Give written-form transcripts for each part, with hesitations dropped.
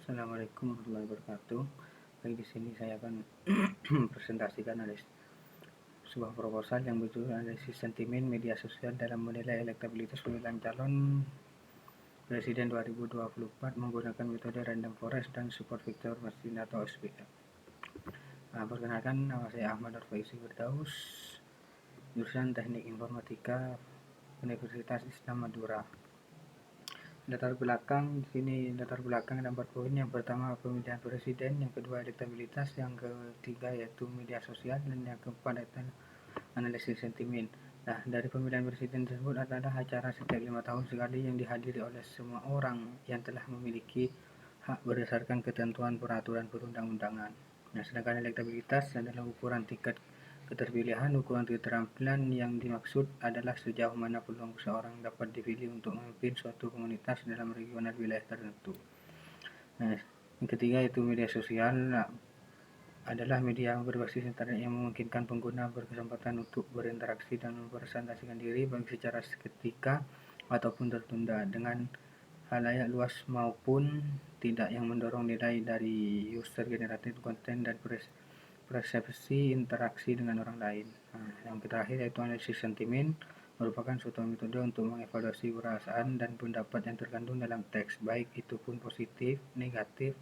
Assalamualaikum warahmatullahi wabarakatuh. Baik, di sini saya akan presentasikan sebuah proposal yang berjudul analisis sentimen media sosial dalam menilai elektabilitas pemilihan calon presiden 2024 menggunakan metode random forest dan support vector machine atau SVM. Perkenalkan, nama saya Ahmad Arfaizi Firdaus, jurusan Teknik Informatika Universitas Islam Madura. Latar belakang di sini, latar belakang ada 4 poin. Yang pertama pemilihan presiden, yang kedua elektabilitas, yang ketiga yaitu media sosial, dan yang keempat yaitu analisis sentimen. Nah, dari pemilihan presiden tersebut adalah acara setiap 5 tahun sekali yang dihadiri oleh semua orang yang telah memiliki hak berdasarkan ketentuan peraturan perundang-undangan. Nah, sedangkan elektabilitas adalah ukuran tingkat keterpilihan. Ukuran keterampilan yang dimaksud adalah sejauh mana peluang seseorang dapat dipilih untuk memimpin suatu komunitas dalam regional wilayah tertentu. Nah, yang ketiga itu media sosial adalah media berbasis internet yang memungkinkan pengguna berkesempatan untuk berinteraksi dan mempresentasikan diri baik secara seketika ataupun tertunda dengan khalayak luas maupun tidak, yang mendorong nilai dari user generated content dan persepsi interaksi dengan orang lain. Nah, yang terakhir yaitu analisis sentimen merupakan suatu metode untuk mengevaluasi perasaan dan pendapat yang terkandung dalam teks, baik itu pun positif, negatif,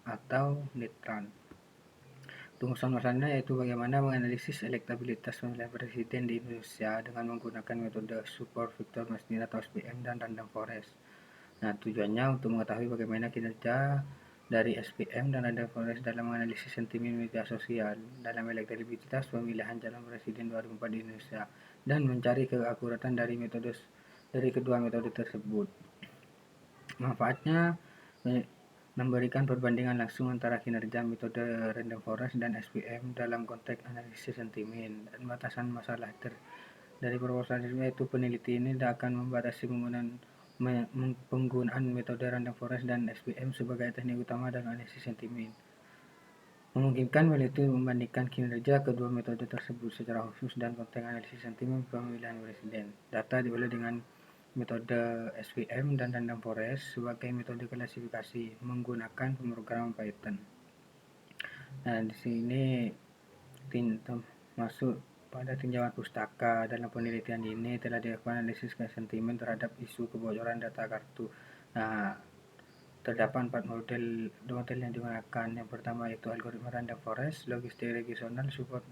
atau netral. Rumusan masalahnya yaitu bagaimana menganalisis elektabilitas pemilihan presiden di Indonesia dengan menggunakan metode support vector machine atau SVM dan random forest. Nah, tujuannya untuk mengetahui bagaimana kinerja dari SPM dan random forest dalam menganalisis sentimen media sosial dalam elektabilitas pemilihan calon presiden 2024 di Indonesia dan mencari keakuratan dari kedua metode tersebut. Manfaatnya memberikan perbandingan langsung antara kinerja metode random forest dan SPM dalam konteks analisis sentimen, dan batasan masalah dari proposal yaitu peneliti ini tidak akan membatasi penggunaan metode random forest dan SPM sebagai teknik utama dalam analisis sentimen. Memungkinkan peneliti membandingkan kinerja kedua metode tersebut secara khusus dan konteks analisis sentimen pemilihan presiden. Data diperoleh dengan metode SVM dan random forest sebagai metode klasifikasi menggunakan pemrograman Python. Nah, di sini masuk pada tinjauan pustaka. Dalam penelitian ini telah dilakukan analisis sentimen terhadap isu kebocoran data kartu. Nah, terdapat 4 model yang digunakan. Yang pertama yaitu algoritma random forest, logistik regresional, support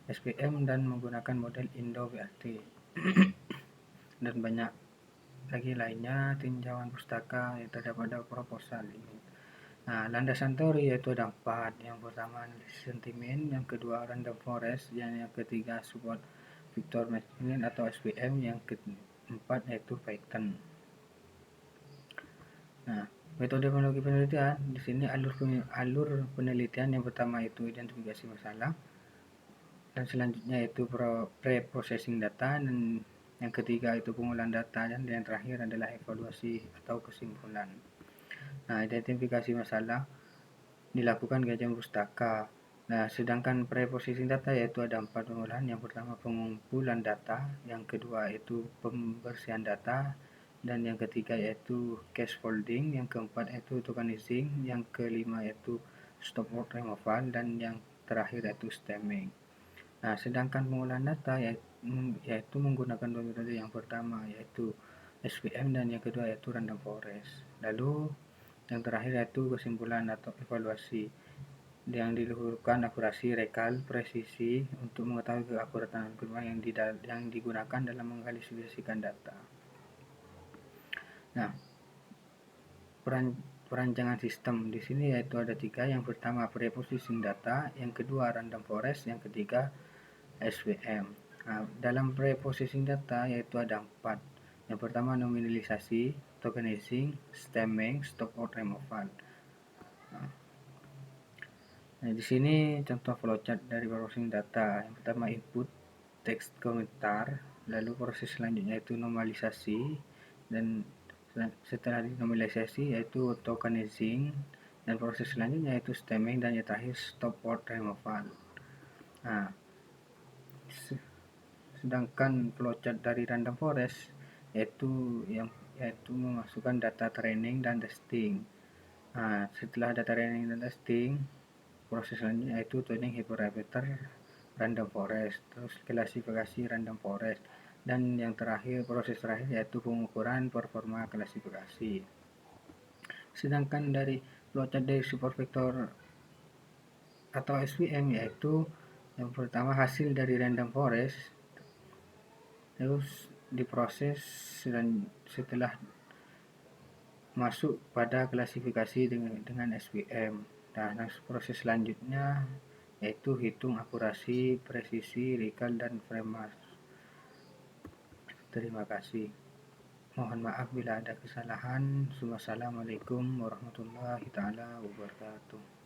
SPM, dan menggunakan model Indo-BRT. Dan banyak lagi lainnya tinjauan pustaka yang terdapat pada proposal ini. Nah, landasan teori yaitu ada 4. Yang pertama analisis sentimen, yang kedua random forest, yang ketiga support vector machine atau SVM, yang keempat yaitu Python. Nah, metode penelitian di sini alur penelitian yang pertama itu identifikasi masalah, dan selanjutnya itu pre-processing data, dan yang ketiga itu pengolahan data, dan yang terakhir adalah evaluasi atau kesimpulan. Nah, identifikasi masalah dilakukan kajian pustaka. Nah, sedangkan pre-processing data yaitu ada 4 pengolahan. Yang pertama pengumpulan data, yang kedua itu pembersihan data, dan yang ketiga yaitu scaffolding, yang keempat yaitu tokenizing, yang kelima yaitu stopward removal, dan yang terakhir yaitu stemming. Nah, sedangkan pengolahan data yaitu menggunakan dua metode, yang pertama yaitu SVM dan yang kedua yaitu random forest. Lalu yang terakhir yaitu kesimpulan atau evaluasi, yang diluhurkan akurasi, rekal, presisi untuk mengetahui keakuratan algoritma yang digunakan dalam mengklasifikasikan data. Nah, perancangan sistem di sini yaitu ada 3. Yang pertama pre-processing data, yang kedua random forest, yang ketiga SVM. Nah, dalam pre-processing data yaitu ada 4. Yang pertama nominalisasi, tokenizing, stemming, stopward removal. Nah, di sini contoh flowchart dari processing data. Yang pertama input teks komentar, lalu proses selanjutnya itu normalisasi, dan setelah dinormalisasi yaitu tokenizing, dan proses selanjutnya yaitu stemming, dan yang terakhir stopward removal. Nah, sedangkan flowchart dari random forest yaitu memasukkan data training dan testing. Nah, setelah data training dan testing, proses selanjutnya yaitu tuning hyperparameter random forest, terus klasifikasi random forest, dan yang terakhir, proses terakhir yaitu pengukuran performa klasifikasi. Sedangkan dari flowchart dari supervector atau SVM yaitu yang pertama hasil dari random forest, terus diproses dan setelah masuk pada klasifikasi dengan SVM. Nah, proses selanjutnya yaitu hitung akurasi, presisi, recall, dan frame. Terima kasih. Mohon maaf bila ada kesalahan. Wassalamualaikum warahmatullahi taala wabarakatuh.